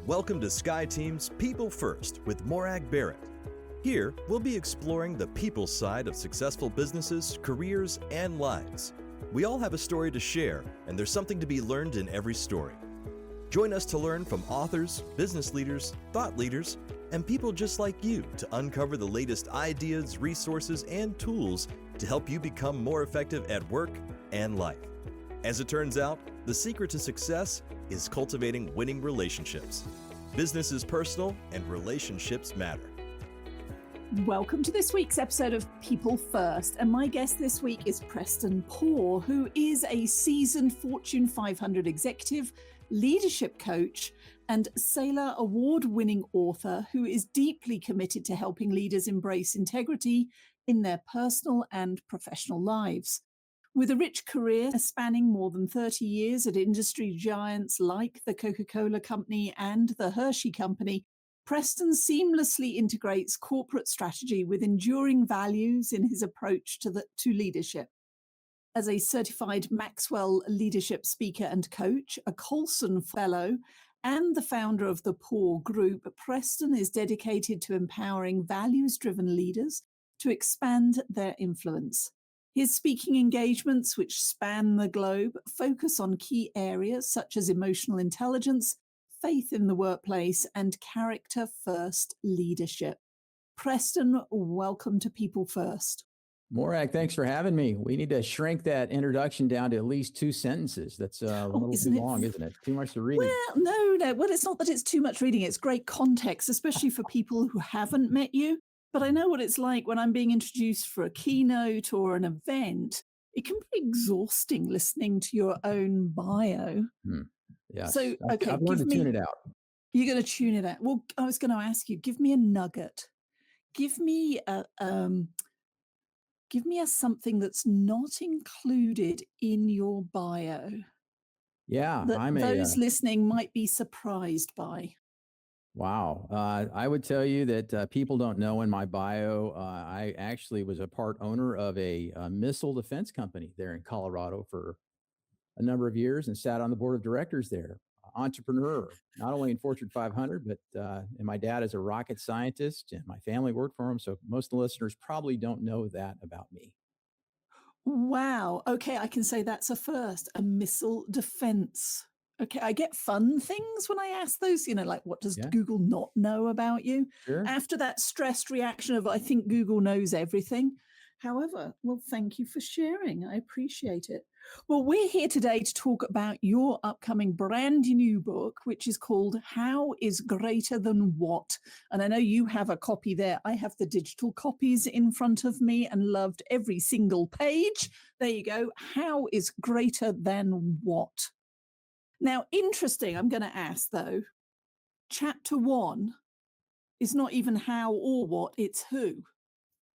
Welcome to Sky Team's People First with Morag Barrett. Here, we'll be exploring the people side of successful businesses, careers, and lives. We all have a story to share, and there's something to be learned in every story. Join us to learn from authors, business leaders, thought leaders, and people just like you to uncover the latest ideas, resources, and tools to help you become more effective at work and life. As it turns out, the secret to success is cultivating winning relationships. Business is personal and relationships matter. Welcome to this week's episode of People First, and my guest this week is Preston Poore, who is a seasoned Fortune 500 executive, leadership coach, and Sailor Award-winning author who is deeply committed to helping leaders embrace integrity in their personal and professional lives. With a rich career spanning more than 30 years at industry giants like the Coca-Cola Company and the Hershey Company, Preston seamlessly integrates corporate strategy with enduring values in his approach to leadership. As a certified Maxwell leadership speaker and coach, a Colson Fellow, and the founder of the Poore Group, Preston is dedicated to empowering values-driven leaders to expand their influence. His speaking engagements, which span the globe, focus on key areas such as emotional intelligence, faith in the workplace, and character-first leadership. Preston, welcome to People First. Morag, thanks for having me. We need to shrink that introduction down to at least 2 sentences. That's a little too long, isn't it? Too much to read. Well, no. Well, it's not that it's too much reading. It's great context, especially for people who haven't met you. But I know what it's like when I'm being introduced for a keynote or an event. It can be exhausting listening to your own bio. Yes. So, okay, I've learned to tune it out. You're going to tune it out. Well, I was going to ask you, give me a nugget. Give me a something that's not included in your bio. Yeah, that those listening might be surprised by. Wow. I would tell you that people don't know in my bio, I actually was a part owner of a missile defense company there in Colorado for a number of years and sat on the board of directors there. Entrepreneur, not only in Fortune 500, but and my dad is a rocket scientist and my family worked for him. So most of the listeners probably don't know that about me. Wow. Okay, I can say that's a first, a missile defense. Okay, I get fun things when I ask those, like what does Google not know about you? Sure. After that stressed reaction of, I think Google knows everything. However, well, thank you for sharing. I appreciate it. Well, we're here today to talk about your upcoming brand new book, which is called How is Greater Than What? And I know you have a copy there. I have the digital copies in front of me and loved every single page. There you go. How is Greater Than What? Now, interesting, I'm going to ask, though, chapter 1 is not even how or what, it's who.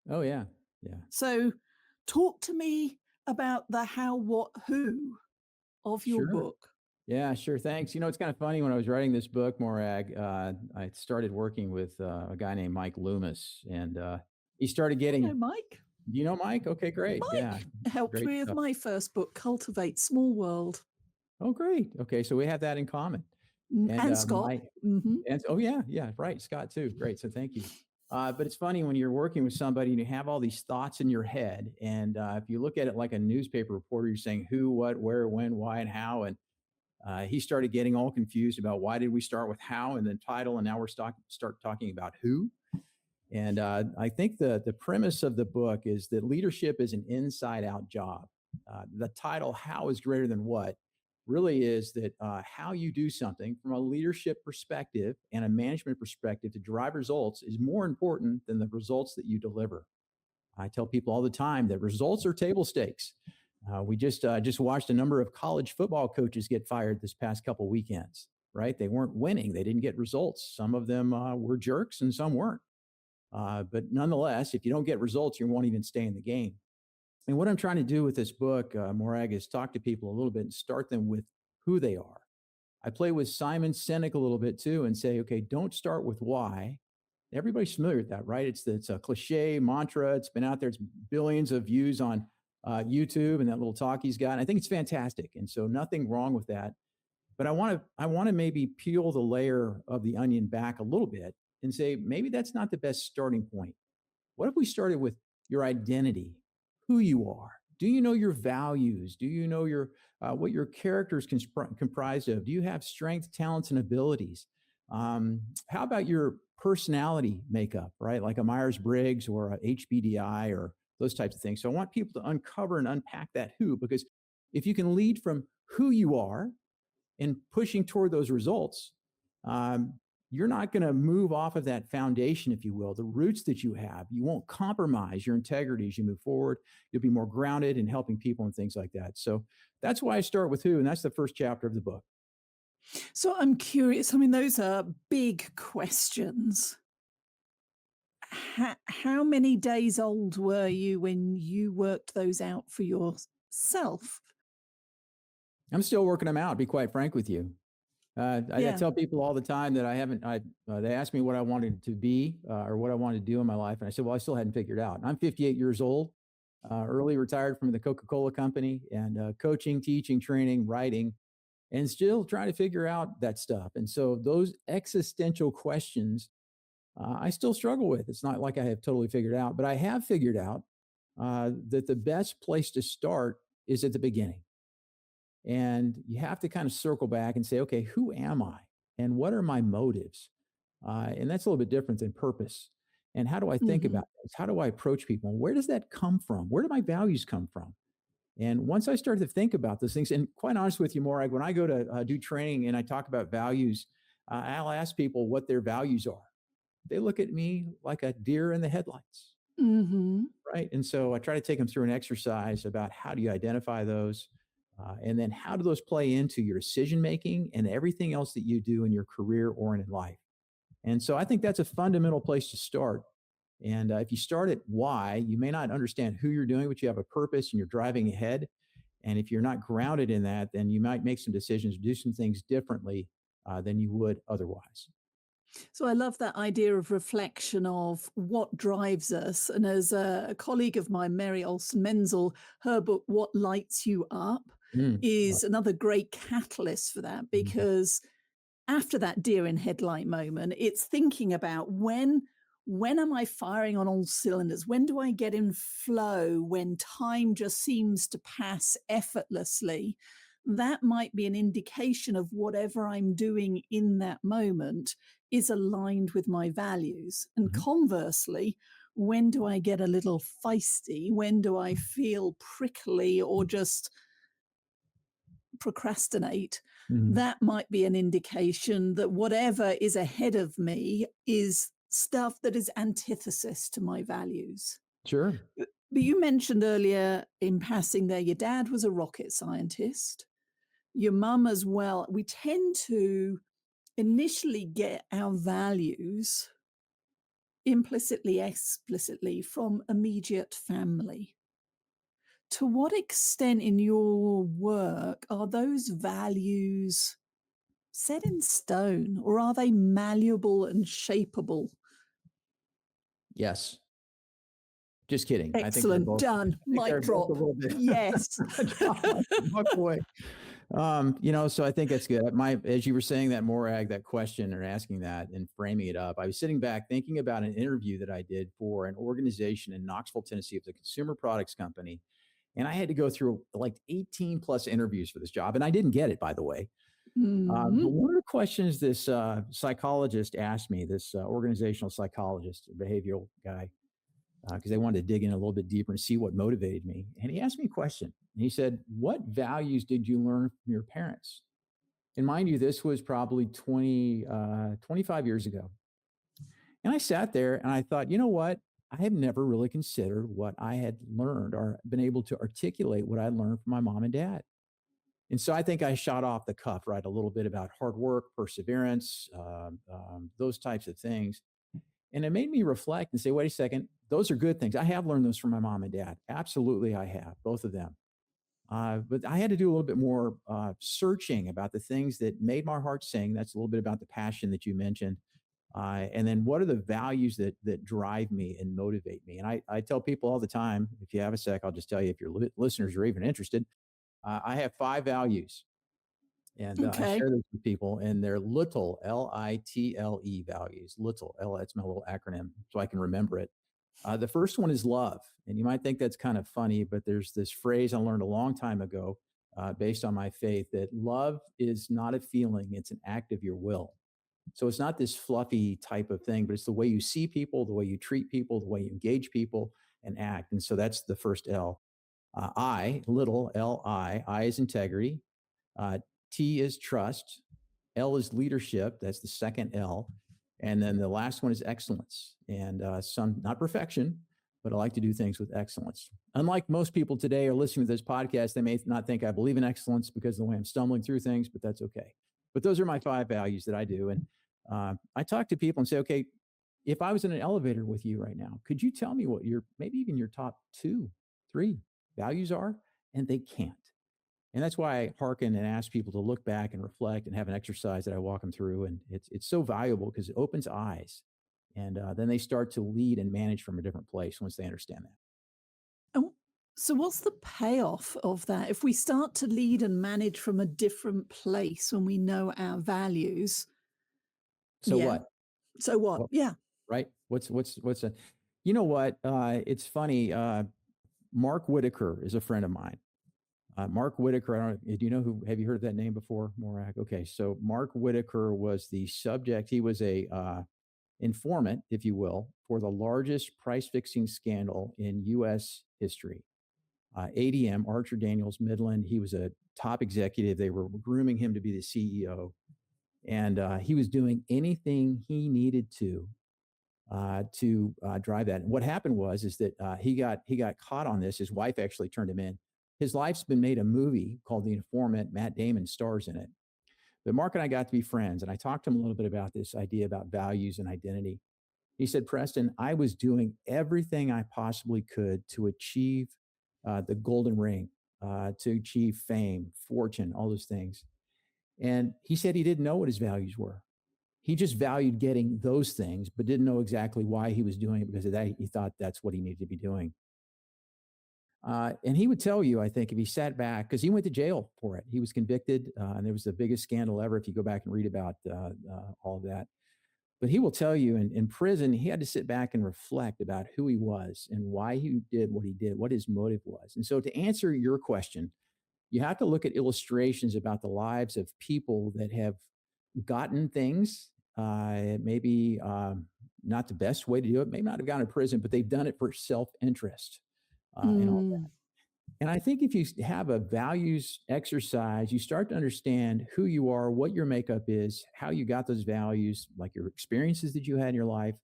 Oh, yeah. Yeah. So talk to me about the how, what, who of your book. Yeah, sure. Thanks. It's kind of funny. When I was writing this book, Morag, I started working with a guy named Mike Loomis, and he started getting... Hello, Mike. Do you know Mike? Okay, great. Mike yeah, helped me with my first book, Cultivate Small World. Oh, great. Okay, so we have that in common. And Scott. Mike, right. Scott too. Great. So thank you. But it's funny when you're working with somebody and you have all these thoughts in your head. And if you look at it like a newspaper reporter, you're saying who, what, where, when, why, and how. And he started getting all confused about why did we start with how and then title, and now we're start talking about who. And I think the premise of the book is that leadership is an inside-out job. The title, How is Greater Than What, really is that how you do something from a leadership perspective and a management perspective to drive results is more important than the results that you deliver. I tell people all the time that results are table stakes. We just watched a number of college football coaches get fired this past couple weekends, right? They weren't winning. They didn't get results. Some of them were jerks and some weren't. But nonetheless, if you don't get results, you won't even stay in the game. And what I'm trying to do with this book, Morag, is talk to people a little bit and start them with who they are. I play with Simon Sinek a little bit too and say, okay, don't start with why. Everybody's familiar with that, right? It's a cliche mantra. It's been out there. It's billions of views on YouTube and that little talk he's got. And I think it's fantastic. And so nothing wrong with that. But I want to maybe peel the layer of the onion back a little bit and say maybe that's not the best starting point. What if we started with your identity, who you are? Do you know your values? Do you know your what your character is comprised of? Do you have strengths, talents, and abilities? How about your personality makeup, right? Like a Myers Briggs or a HBDI or those types of things. So I want people to uncover and unpack that who, because if you can lead from who you are and pushing toward those results, um, you're not going to move off of that foundation, if you will, the roots that you have. You won't compromise your integrity as you move forward. You'll be more grounded in helping people and things like that. So that's why I start with who, and that's the first chapter of the book. So I'm curious. I mean, those are big questions. How many days old were you when you worked those out for yourself? I'm still working them out, to be quite frank with you. I Yeah. tell people all the time that I haven't. They ask me what I wanted to be or what I wanted to do in my life, and I said, "Well, I still hadn't figured out." And I'm 58 years old, early retired from the Coca-Cola company, and coaching, teaching, training, writing, and still trying to figure out that stuff. And so those existential questions, I still struggle with. It's not like I have totally figured out, but I have figured out that the best place to start is at the beginning. And you have to kind of circle back and say, okay, who am I? And what are my motives? And that's a little bit different than purpose. And how do I think Hmm. about this? How do I approach people? And where does that come from? Where do my values come from? And once I start to think about those things, and quite honest with you, Morag, when I go to do training and I talk about values, I'll ask people what their values are. They look at me like a deer in the headlights, Hmm. right? And so I try to take them through an exercise about how do you identify those, and then how do those play into your decision making and everything else that you do in your career or in life. And so I think that's a fundamental place to start. And if you start at why, you may not understand who you're doing, but you have a purpose and you're driving ahead. And if you're not grounded in that, then you might make some decisions, do some things differently than you would otherwise. So I love that idea of reflection of what drives us. And as a colleague of mine, Mary Olson Menzel, her book, What Lights You Up, Mm, is another great catalyst for that mhm, because after that deer in headlight moment, it's thinking about when am I firing on all cylinders? When do I get in flow? When time just seems to pass effortlessly? That might be an indication of whatever I'm doing in that moment is aligned with my values. And mhm, conversely, when do I get a little feisty? When do I feel prickly or just procrastinate? mhm. That might be an indication that whatever is ahead of me is stuff that is antithesis to my values. Sure. But you mentioned earlier in passing there, your dad was a rocket scientist, your mum as well. We tend to initially get our values implicitly, explicitly from immediate family. To what extent in your work are those values set in stone, or are they malleable and shapeable? Yes. Just kidding. I think they're Excellent. both. Done. I think Mic they're both a drop. little bit. Yes. Drop my book away. So I think that's good. As you were saying that, Morag, that question or asking that and framing it up, I was sitting back thinking about an interview that I did for an organization in Knoxville, Tennessee. It was a consumer products company. And I had to go through like 18 plus interviews for this job. And I didn't get it, by the way. But Mhm. one of the questions this psychologist asked me, this organizational psychologist, behavioral guy, because they wanted to dig in a little bit deeper and see what motivated me. And he asked me a question. He said, "What values did you learn from your parents?" And mind you, this was probably 25 years ago. And I sat there and I thought, you know what? I have never really considered what I had learned or been able to articulate what I learned from my mom and dad. And so I think I shot off the cuff, right? A little bit about hard work, perseverance, those types of things. And it made me reflect and say, wait a second, those are good things. I have learned those from my mom and dad. Absolutely, I have, both of them. But I had to do a little bit more searching about the things that made my heart sing. That's a little bit about the passion that you mentioned. And then what are the values that drive me and motivate me? And I tell people all the time, if you have a sec, I'll just tell you if your listeners are even interested. I have five values. And I Okay. share those with people, and they're little, Litle values. Little, that's my little acronym, so I can remember it. The first one is love. And you might think that's kind of funny, but there's this phrase I learned a long time ago, based on my faith, that love is not a feeling, it's an act of your will. So it's not this fluffy type of thing, but it's the way you see people, the way you treat people, the way you engage people and act. And so that's the first L. Little I is integrity. Uh, T is trust. L is leadership. That's the second L. And then the last one is excellence. And some, not perfection, but I like to do things with excellence. Unlike most people today are listening to this podcast, they may not think I believe in excellence because of the way I'm stumbling through things, but that's okay. But those are my 5 values that I do. And I talk to people and say, okay, if I was in an elevator with you right now, could you tell me what your, maybe even your top 2, 3 values are? And they can't. And that's why I hearken and ask people to look back and reflect and have an exercise that I walk them through. And it's so valuable because it opens eyes. And then they start to lead and manage from a different place once they understand that. And so, what's the payoff of that? If we start to lead and manage from a different place when we know our values, So yeah. what? So what? Well, Yeah. right? What's a, you know what? It's funny. Mark Whitaker is a friend of mine. Mark Whitaker, I don't, do you know who, have you heard of that name before, Morag? Okay, so Mark Whitaker was the subject. He was a informant, if you will, for the largest price fixing scandal in U.S. history. ADM, Archer Daniels Midland, he was a top executive. They were grooming him to be the CEO. And he was doing anything he needed to drive that. And what happened is that he got caught on this. His wife actually turned him in. His life's been made a movie called The Informant. Matt Damon stars in it. But Mark and I got to be friends, and I talked to him a little bit about this idea about values and identity. He said, Preston, I was doing everything I possibly could to achieve the golden ring, to achieve fame, fortune, all those things. And he said he didn't know what his values were. He just valued getting those things, but didn't know exactly why he was doing it because of that. He thought that's what he needed to be doing. And he would tell you, I think, if he sat back, because he went to jail for it. He was convicted, and it was the biggest scandal ever if you go back and read about all of that. But he will tell you in prison, he had to sit back and reflect about who he was and why he did, what his motive was. And so to answer your question, you have to look at illustrations about the lives of people that have gotten things, maybe not the best way to do it, may not have gone to prison, but they've done it for self-interest and all that. And I think if you have a values exercise, you start to understand who you are, what your makeup is, how you got those values, like your experiences that you had in your life,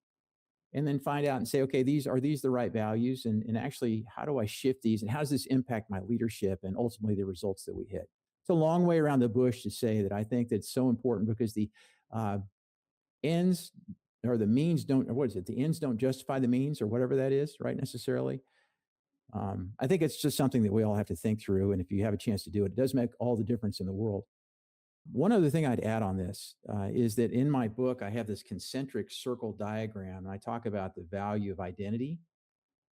and then find out and say, okay, are these the right values? And actually, how do I shift these? And how does this impact my leadership and ultimately the results that we hit? It's a long way around the bush to say that I think that's so important because the ends or the means don't, or what is it? The ends don't justify the means or whatever that is, right? Necessarily. I think it's just something that we all have to think through. And if you have a chance to do it, it does make all the difference in the world. One other thing I'd add on this is that in my book, I have this concentric circle diagram. And I talk about the value of identity,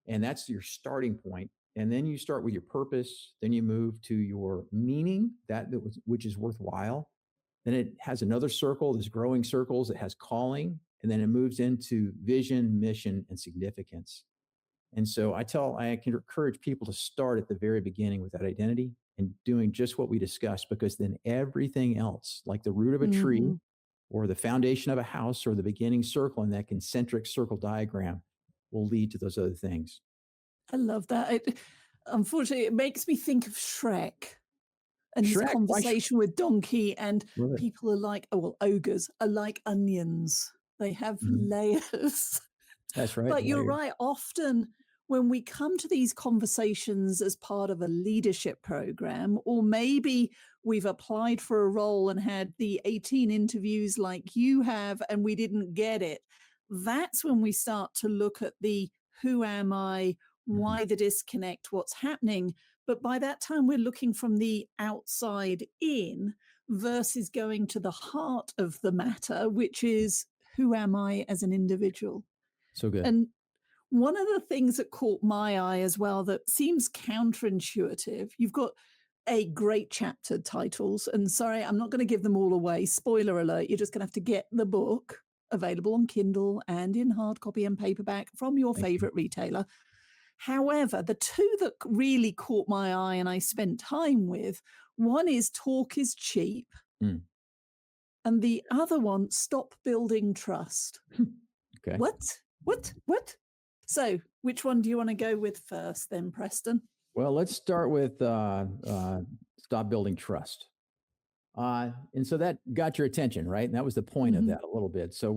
and that's your starting point. And then you start with your purpose. Then you move to your meaning, which is worthwhile. Then it has another circle, there's growing circles. It has calling. And then it moves into vision, mission, and significance. And so I can encourage people to start at the very beginning with that identity and doing just what we discussed, because then everything else, like the root of a tree or the foundation of a house or the beginning circle in that concentric circle diagram, will lead to those other things. I love that. Unfortunately, it makes me think of Shrek and his conversation with Donkey, and people are like, oh, well, ogres are like onions. They have layers. That's right. But you're right. Often when we come to these conversations as part of a leadership program, or maybe we've applied for a role and had the 18 interviews like you have, and we didn't get it, that's when we start to look at the who am I, why the disconnect, what's happening. But by that time, we're looking from the outside in versus going to the heart of the matter, which is who am I as an individual? So good. And one of the things that caught my eye as well that seems counterintuitive, you've got great chapter titles. And sorry, I'm not going to give them all away. Spoiler alert, you're just going to have to get the book, available on Kindle and in hard copy and paperback from your Thank you. favorite retailer. However, the two that really caught my eye and I spent time with, one is Talk is Cheap. Mm. And the other one, Stop Building Trust. Okay. What? So which one do you want to go with first then, Preston? Well, let's start with Stop Building Trust. And so that got your attention, right? And that was the point of that a little bit. So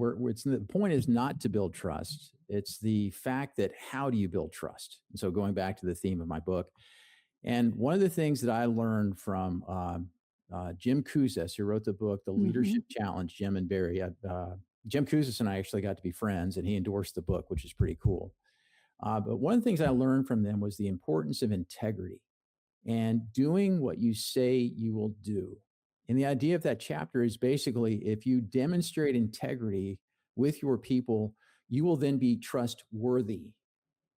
the point is not to build trust. It's the fact that how do you build trust? And so going back to the theme of my book, and one of the things that I learned from Jim Kouzes, who wrote the book, The Leadership Challenge, Jim and Barry. Jim Kouzes and I actually got to be friends, and he endorsed the book, which is pretty cool. But one of the things I learned from them was the importance of integrity and doing what you say you will do. And the idea of that chapter is basically if you demonstrate integrity with your people, you will then be trustworthy.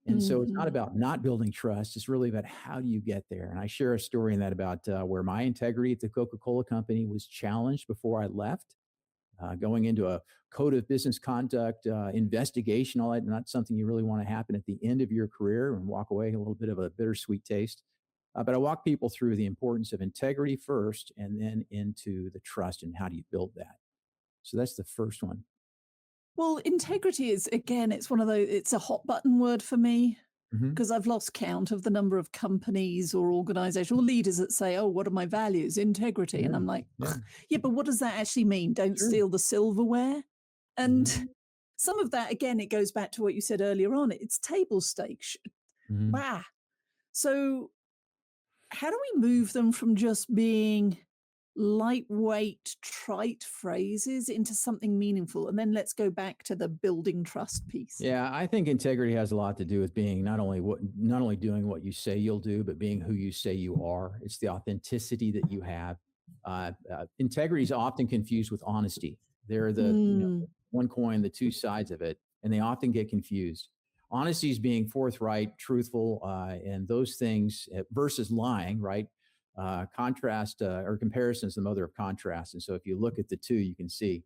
And so it's not about not building trust. It's really about how do you get there. And I share a story in that about where my integrity at the Coca-Cola company was challenged before I left, going into a code of business conduct investigation, all that, not something you really want to happen at the end of your career and walk away a little bit of a bittersweet taste. But I walk people through the importance of integrity first and then into the trust and how do you build that. So that's the first one. Well, integrity is, again, it's one of those, it's a hot button word for me because I've lost count of the number of companies or organizations or leaders that say, oh, what are my values? Integrity. Yeah. And I'm like, Yeah. yeah, but what does that actually mean? Don't Sure. steal the silverware. And some of that, again, it goes back to what you said earlier on. It's table stakes. Wow. So how do we move them from just being lightweight, trite phrases into something meaningful? And then let's go back to the building trust piece. Yeah, I think integrity has a lot to do with being not only doing what you say you'll do, but being who you say you are. It's the authenticity that you have. Integrity is often confused with honesty. They're the one coin, the two sides of it, and they often get confused. Honesty is being forthright, truthful, and those things versus lying, right? Contrast or comparison is the mother of contrast. And so if you look at the two, you can see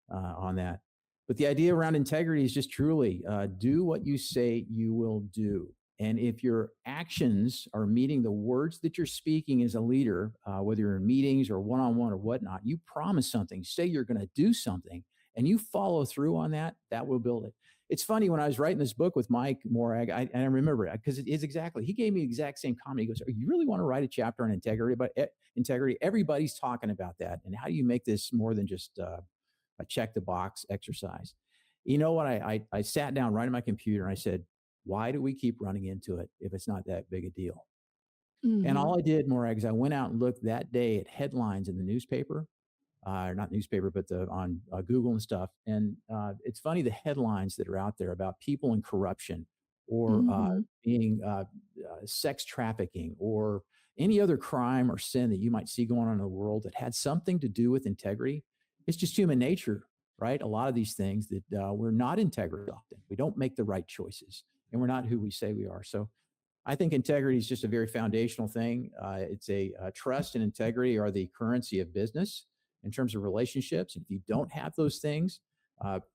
on that. But the idea around integrity is just truly do what you say you will do. And if your actions are meeting the words that you're speaking as a leader, whether you're in meetings or one-on-one or whatnot, you promise something, say you're going to do something, and you follow through on that, that will build it. It's funny, when I was writing this book with Mike Morag, I remember it because it is exactly, he gave me the exact same comment. He goes, oh, you really want to write a chapter on integrity? But integrity, everybody's talking about that. And how do you make this more than just a check the box exercise? You know what? I sat down right on my computer and I said, why do we keep running into it if it's not that big a deal? And all I did, Morag, is I went out and looked that day at headlines in the newspaper. Not newspaper, but on Google and stuff. And it's funny, the headlines that are out there about people in corruption or being sex trafficking or any other crime or sin that you might see going on in the world that had something to do with integrity. It's just human nature, right? A lot of these things that we're not integrated often. We don't make the right choices and we're not who we say we are. So I think integrity is just a very foundational thing. It's trust and integrity are the currency of business in terms of relationships. And if you don't have those things,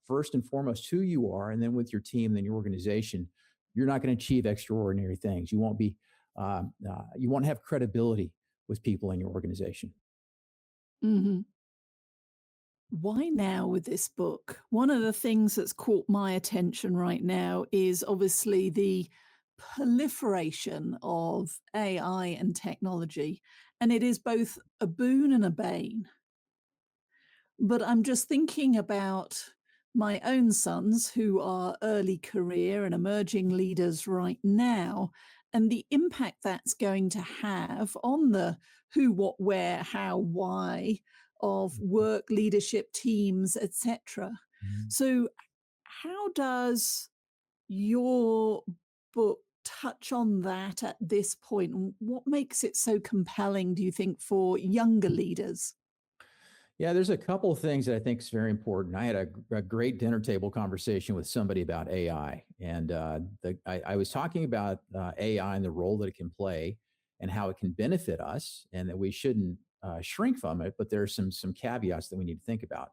first and foremost, who you are, and then with your team, then your organization, you're not going to achieve extraordinary things. You won't be, you won't have credibility with people in your organization. Why now with this book? One of the things that's caught my attention right now is obviously the proliferation of AI and technology, and it is both a boon and a bane. But I'm just thinking about my own sons who are early career and emerging leaders right now, and the impact that's going to have on the who, what, where, how, why of work, leadership, teams, etc. So how does your book touch on that at this point? What makes it so compelling, do you think, for younger leaders? Yeah, there's a couple of things that I think is very important. I had a great dinner table conversation with somebody about AI, and I was talking about AI and the role that it can play. and how it can benefit us, and that we shouldn't shrink from it. But there's some caveats that we need to think about.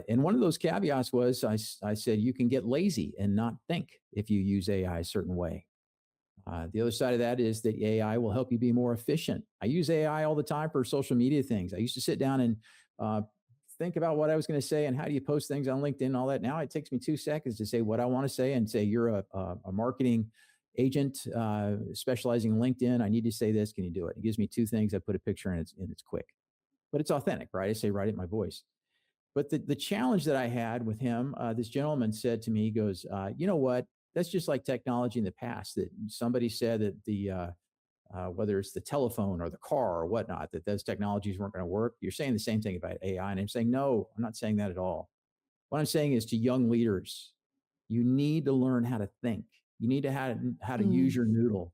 And one of those caveats was I said you can get lazy and not think if you use AI a certain way. The other side of that is that AI will help you be more efficient. I use AI all the time for social media things. I used to sit down and think about what I was going to say and how do you post things on LinkedIn and all that. Now it takes me 2 seconds to say what I want to say and say, you're a marketing agent specializing in LinkedIn. I need to say this. Can you do it? It gives me 2 things. I put a picture and it's quick, but it's authentic, right? I say, write it in my voice. But the challenge that I had with him, this gentleman said to me, he goes, you know what? That's just like technology in the past, that somebody said that whether it's the telephone or the car or whatnot, that those technologies weren't going to work. You're saying the same thing about AI. And I'm saying, no, I'm not saying that at all. What I'm saying is to young leaders, you need to learn how to think. You need to how to use your noodle.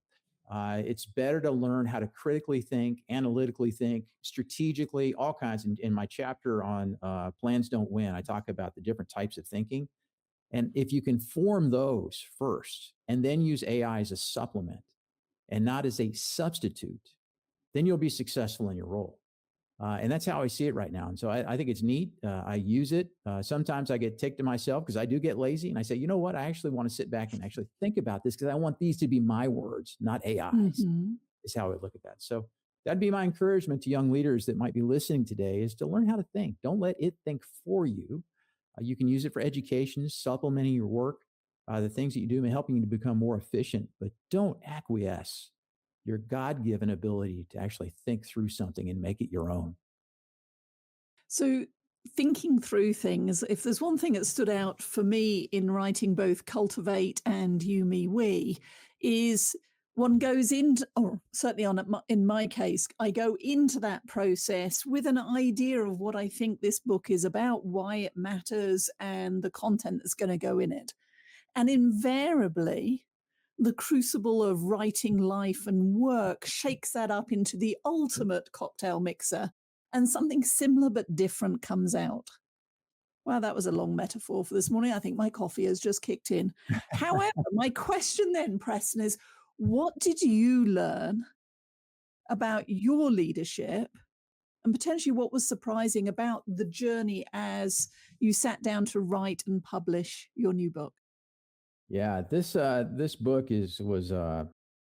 It's better to learn how to critically think, analytically think, strategically, all kinds. In my chapter on plans don't win, I talk about the different types of thinking. And if you can form those first and then use AI as a supplement and not as a substitute, then you'll be successful in your role. And that's how I see it right now. And so I think it's neat. I use it. Sometimes I get ticked to myself because I do get lazy. And I say, you know what? I actually want to sit back and actually think about this because I want these to be my words, not AI's, is how I look at that. So that'd be my encouragement to young leaders that might be listening today, is to learn how to think. Don't let it think for you. You can use it for education, supplementing your work, the things that you do, and helping you to become more efficient, but don't acquiesce your God-given ability to actually think through something and make it your own. So, thinking through things, if there's one thing that stood out for me in writing both Cultivate and You, Me, We, is one goes into, or certainly in my case, I go into that process with an idea of what I think this book is about, why it matters, and the content that's going to go in it. And invariably, the crucible of writing life and work shakes that up into the ultimate cocktail mixer, and something similar but different comes out. Wow, that was a long metaphor for this morning. I think my coffee has just kicked in. However, my question then, Preston, is what did you learn about your leadership, and potentially what was surprising about the journey as you sat down to write and publish your new book? Yeah, this book was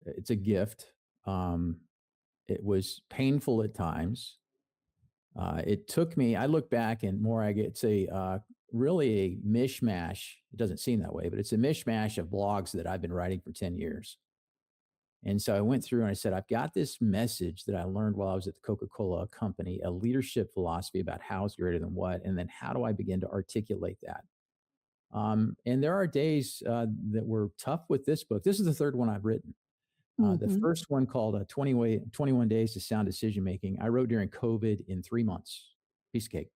it's a gift. It was painful at times. It took me. I look back and Morag, it's really a mishmash. It doesn't seem that way, but it's a mishmash of blogs that I've been writing for 10 years. And so I went through and I said, I've got this message that I learned while I was at the Coca-Cola company, a leadership philosophy about how's greater than what, and then how do I begin to articulate that? And there are days that were tough with this book. This is the third one I've written. The first one called 21 Days to Sound Decision Making, I wrote during COVID in 3 months. Piece of cake.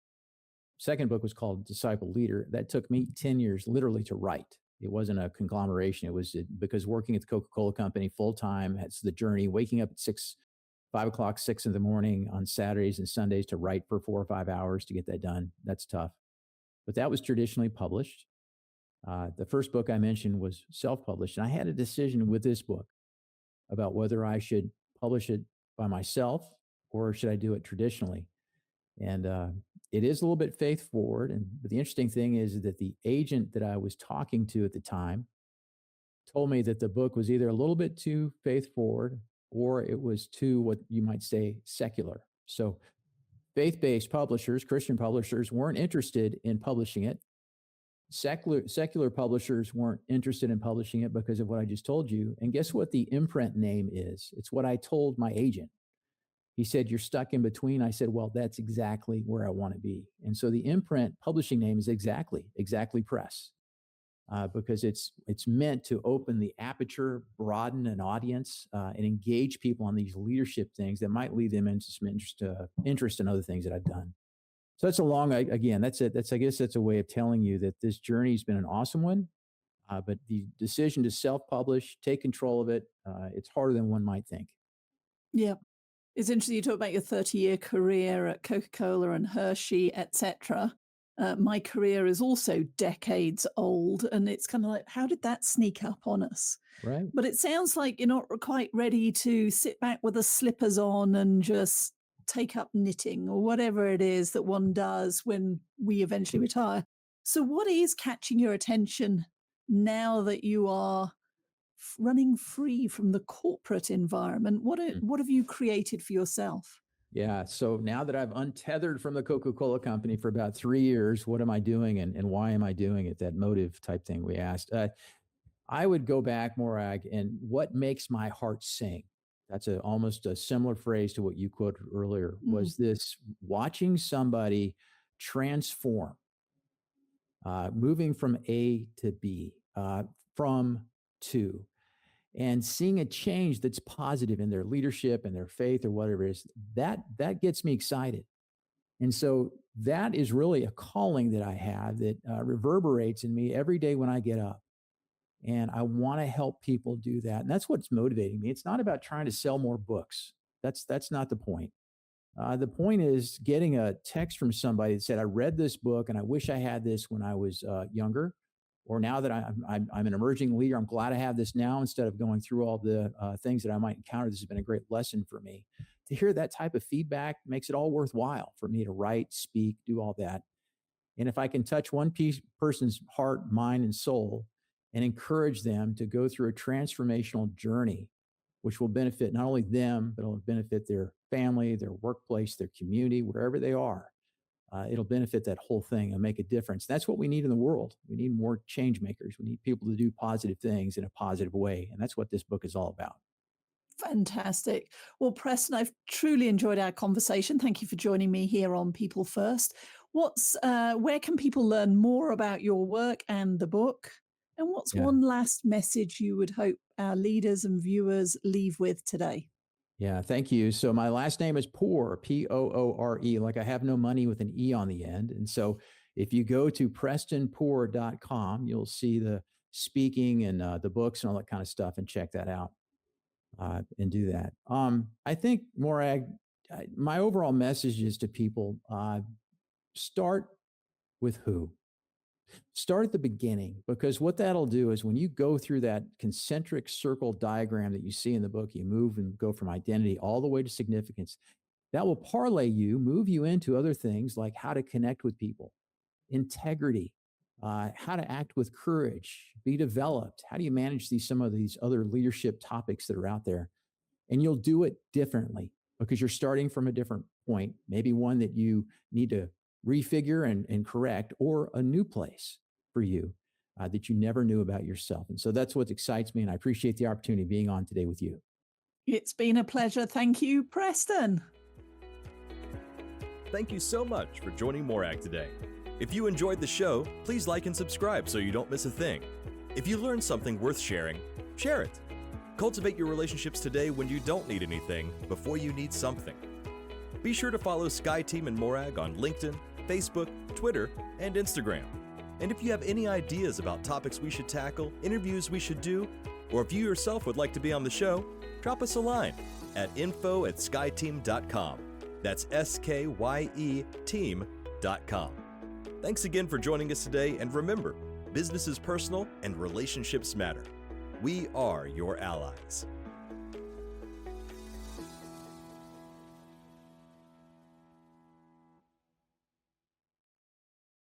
Second book was called Disciple Leader. That took me 10 years literally to write. It wasn't a conglomeration. It was because working at the Coca-Cola company full time, that's the journey, waking up at 5 o'clock, 6 in the morning on Saturdays and Sundays to write for 4 or 5 hours to get that done. That's tough. But that was traditionally published. The first book I mentioned was self-published. And I had a decision with this book about whether I should publish it by myself or should I do it traditionally. And it is a little bit faith forward. But the interesting thing is that the agent that I was talking to at the time told me that the book was either a little bit too faith forward or it was too, what you might say, secular. So faith-based publishers, Christian publishers, weren't interested in publishing it. Secular publishers weren't interested in publishing it because of what I just told you. And guess what the imprint name is? It's what I told my agent. He said, you're stuck in between. I said, well, that's exactly where I want to be. And so the imprint publishing name is Exactly Press, because it's meant to open the aperture, broaden an audience, and engage people on these leadership things that might lead them into some interest in other things that I've done. So that's a long, again, that's it. I guess that's a way of telling you that this journey has been an awesome one, but the decision to self-publish, take control of it, it's harder than one might think. Yeah. It's interesting you talk about your 30-year career at Coca-Cola and Hershey, etc. My career is also decades old, and it's kind of like, how did that sneak up on us? Right. But it sounds like you're not quite ready to sit back with the slippers on and just take up knitting or whatever it is that one does when we eventually retire. So, what is catching your attention now that you are running free from the corporate environment? Mm. What have you created for yourself? Yeah. So now that I've untethered from the Coca-Cola company for about 3 years, what am I doing and why am I doing it? That motive type thing we asked. I would go back, Morag, and what makes my heart sing? That's almost a similar phrase to what you quoted earlier. Mm. Was this watching somebody transform, moving from A to B, from to, and seeing a change that's positive in their leadership and their faith or whatever it is, that gets me excited. And so that is really a calling that I have that reverberates in me every day when I get up. And I want to help people do that. And that's what's motivating me. It's not about trying to sell more books. That's not the point. The point is getting a text from somebody that said, "I read this book and I wish I had this when I was younger." Or now that I'm an emerging leader, I'm glad I have this now instead of going through all the things that I might encounter. This has been a great lesson for me. To hear that type of feedback makes it all worthwhile for me to write, speak, do all that. And if I can touch person's heart, mind, and soul and encourage them to go through a transformational journey, which will benefit not only them, but it'll benefit their family, their workplace, their community, wherever they are. It'll benefit that whole thing and make a difference. That's what we need in the world. We need more change makers. We need people to do positive things in a positive way. And that's what this book is all about. Fantastic. Well, Preston, I've truly enjoyed our conversation. Thank you for joining me here on People First. Where can people learn more about your work and the book? And what's Yeah. one last message you would hope our leaders and viewers leave with today? Yeah, thank you. So my last name is Poore, Poore, like I have no money with an E on the end. And so if you go to PrestonPoore.com, you'll see the speaking and the books and all that kind of stuff and check that out and do that. I think, Morag, my overall message is to people, start with who. Start at the beginning, because what that'll do is when you go through that concentric circle diagram that you see in the book, you move and go from identity all the way to significance. That will parlay you, move you into other things like how to connect with people, integrity, how to act with courage, be developed. How do you manage some of these other leadership topics that are out there? And you'll do it differently because you're starting from a different point, maybe one that you need to refigure and correct, or a new place for you that you never knew about yourself. And so that's what excites me. And I appreciate the opportunity of being on today with you. It's been a pleasure. Thank you, Preston. Thank you so much for joining Morag today. If you enjoyed the show, please like and subscribe so you don't miss a thing. If you learned something worth sharing, share it. Cultivate your relationships today when you don't need anything before you need something. Be sure to follow Sky Team and Morag on LinkedIn, Facebook, Twitter, and Instagram. And if you have any ideas about topics we should tackle, interviews we should do, or if you yourself would like to be on the show, drop us a line at info@skyteam.com. That's SKYE team.com. Thanks again for joining us today, and remember, business is personal and relationships matter. We are your allies.